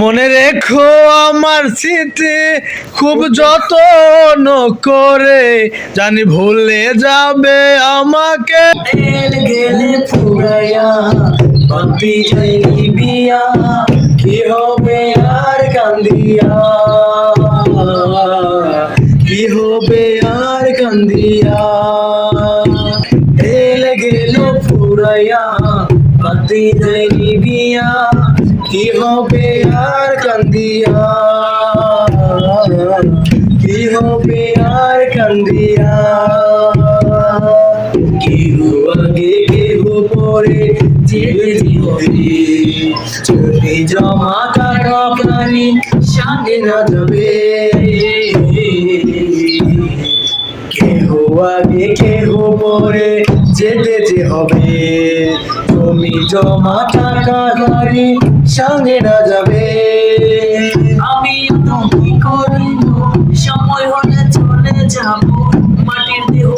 মনে রেখো আমার স্মৃতি খুব যত্ন করে, জানি ভুলে যাবে আমাকে। তেল গেলে ফুরাইয়া বাতি যাইনি বিয়া, কি হবে আর কান্দিয়া, কি হবে আর কান্দিয়া। তেল গেল ফুরাইয়া বাতি যাইনি বিয়া, কি হবে আর কান্দিয়া, কি হবে আর কান্দিয়া। কেহ আগে কেহ পরে যেতে হবে, চোখে জমা টাকা পানি সাথে না যাবে। কেহ আগে কেহ পরে যেতে হবে, জমি জমা টাকা গাড়ি সঙ্গে না যাবে। আমি তো কি করিব, সময় হলে চলে যাব, মাটির দেহ